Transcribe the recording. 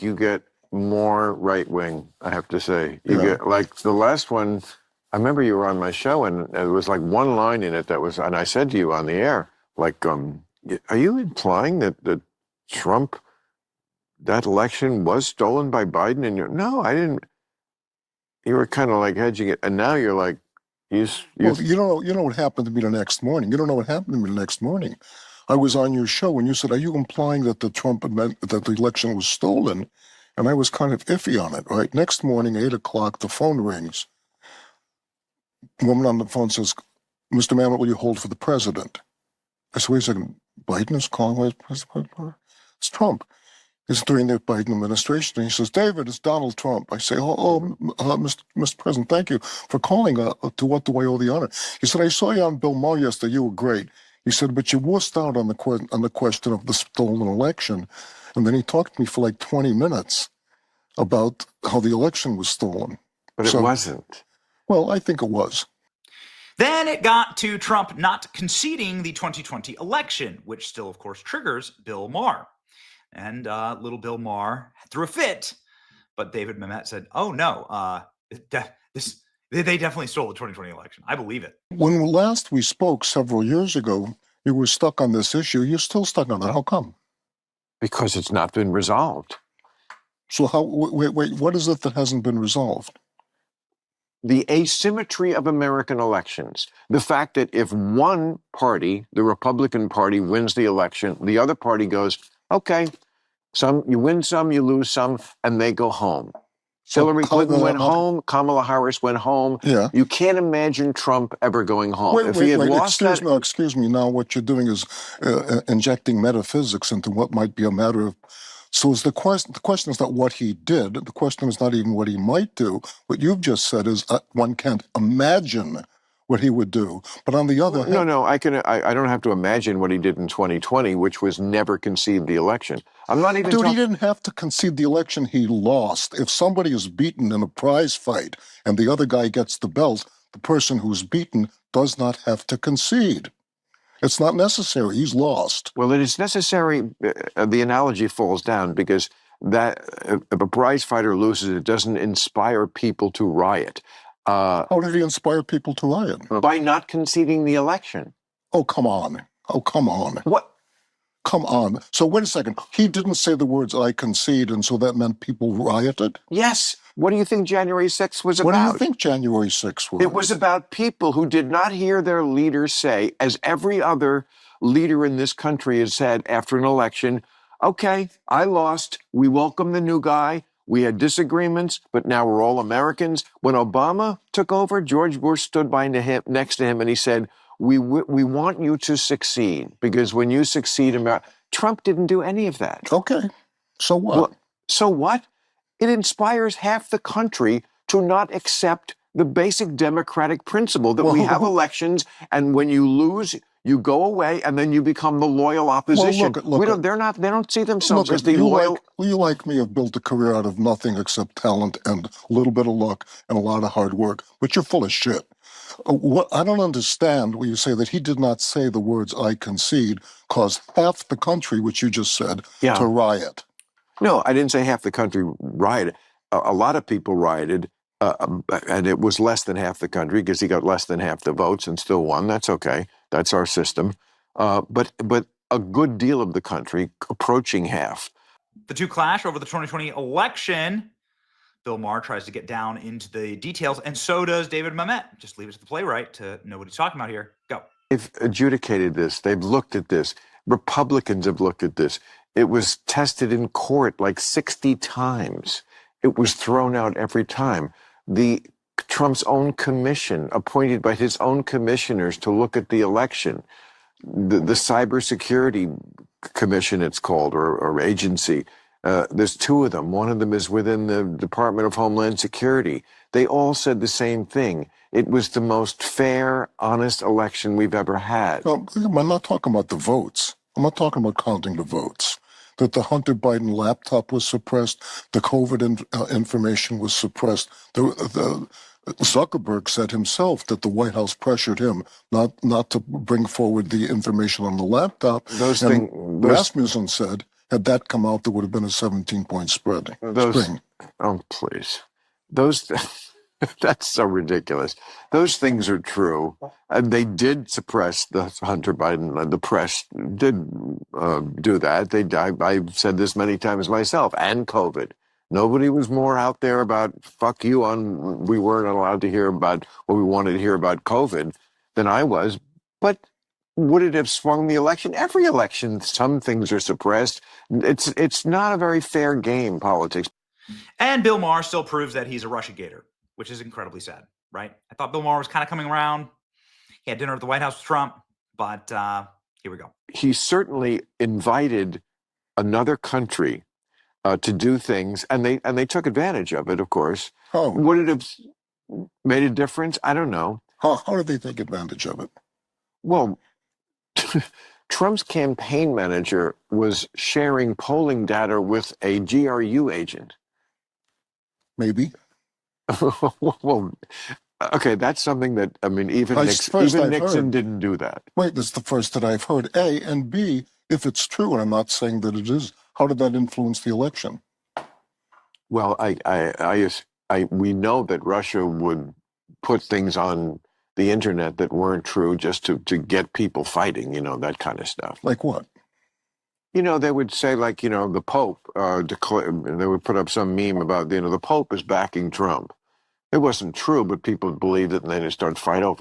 you get more right wing, I have to say. You Yeah. get like the last one, I remember you were on my show and there was like one line in it that was, and I said to you on the air, like, are you implying that Trump, that election was stolen by Biden? And you're, no, I didn't. You were kind of like hedging it. And now you're like, well, you know what happened to me the next morning. You don't know what happened to me the next morning. I was on your show and you said, are you implying that that the election was stolen? And I was kind of iffy on it, right? Next morning, 8 o'clock, the phone rings. The woman on the phone says, Mr. Mamet, will you hold for the president? I said, wait a second, Biden is calling? It's Trump. It's during the Biden administration. And he says, David, it's Donald Trump. I say, Mr. President, thank you for calling. To what do I owe the honor? He said, I saw you on Bill Maher yesterday. You were great. He said, but you wussed out on the question of the stolen election. And then he talked to me for like 20 minutes about how the election was stolen. But it wasn't. Well, I think it was. Then it got to Trump not conceding the 2020 election, which still, of course, triggers Bill Maher. And little Bill Maher threw a fit, but David Mamet said, oh, no, they definitely stole the 2020 election. I believe it. When last we spoke several years ago, you were stuck on this issue. You're still stuck on it. How come? Because it's not been resolved. So wait, what is it that hasn't been resolved? The asymmetry of American elections. The fact that if one party, the Republican Party, wins the election, the other party goes, okay, you win some, you lose some, and they go home. So Hillary Clinton went home, Kamala Harris went home. Yeah. You can't imagine Trump ever going home. Excuse me. Now what you're doing is injecting metaphysics into what might be a matter of. So the question is not what he did. The question is not even what he might do. What you've just said is one can't imagine what he would do. But on the other hand... No, I don't have to imagine what he did in 2020, which was never concede the election. I'm not even... Dude, he didn't have to concede the election. He lost. If somebody is beaten in a prize fight and the other guy gets the belt, the person who's beaten does not have to concede. It's not necessary. He's lost. Well, it is necessary. The analogy falls down because that if a prize fighter loses, it doesn't inspire people to riot. How did he inspire people to riot? By not conceding the election. Oh, come on. What? Come on. So wait a second. He didn't say the words, I concede, and so that meant people rioted? Yes. What do you think January 6th was about? What do you think January 6th was? It was about people who did not hear their leaders say, as every other leader in this country has said after an election, okay, I lost. We welcome the new guy. We had disagreements, but now we're all Americans. When Obama took over, George Bush stood next to him and he said, we want you to succeed because when you succeed, Trump didn't do any of that. Okay. So what? Well, so what? It inspires half the country to not accept the basic democratic principle that we have elections, and when you lose, you go away, and then you become the loyal opposition. Well, they don't see themselves as the loyal. You like me have built a career out of nothing except talent and a little bit of luck and a lot of hard work, but you're full of shit. What I don't understand when you say that he did not say the words "I concede" caused half the country, which you just said, to riot. No, I didn't say half the country rioted. A lot of people rioted, and it was less than half the country because he got less than half the votes and still won. That's okay. That's our system. But a good deal of the country, approaching half. The two clash over the 2020 election. Bill Maher tries to get down into the details, and so does David Mamet. Just leave it to the playwright to know what he's talking about here. Go. They've adjudicated this. They've looked at this. Republicans have looked at this. It was tested in court like 60 times. It was thrown out every time. Trump's own commission, appointed by his own commissioners to look at the election, the Cybersecurity Commission, it's called, or agency. There's two of them. One of them is within the Department of Homeland Security. They all said the same thing. It was the most fair, honest election we've ever had. No, I'm not talking about the votes. I'm not talking about counting the votes. That the Hunter Biden laptop was suppressed, the COVID information was suppressed. Zuckerberg said himself that the White House pressured him not to bring forward the information on the laptop. Rasmussen said Had that come out, there would have been a 17-point spread. Those, Spring. oh, please. Those, that's so ridiculous. Those things are true. And they did suppress the Hunter Biden. The press did do that. I've said this many times myself, and COVID. Nobody was more out there about fuck you on we weren't allowed to hear about what we wanted to hear about COVID than I was. But would it have swung the election? Every election, some things are suppressed. It's not a very fair game, politics. And Bill Maher still proves that he's a Russiagator, which is incredibly sad, right? I thought Bill Maher was kind of coming around. He had dinner at the White House with Trump, but here we go. He certainly invited another country to do things, and they took advantage of it, of course. How? Would it have made a difference? I don't know. How did they take advantage of it? Well, Trump's campaign manager was sharing polling data with a GRU agent. Maybe. Well, okay, that's something that, I mean, even Nixon didn't do that. Wait, this is the first that I've heard. A, and B, if it's true, and I'm not saying that it is, how did that influence the election? Well, we know that Russia would put things on the internet that weren't true just to get people fighting, that kind of stuff. Like what? They would say, like, the Pope, they would put up some meme about, the Pope is backing Trump. It wasn't true, but people believed it, and then they started fight over it.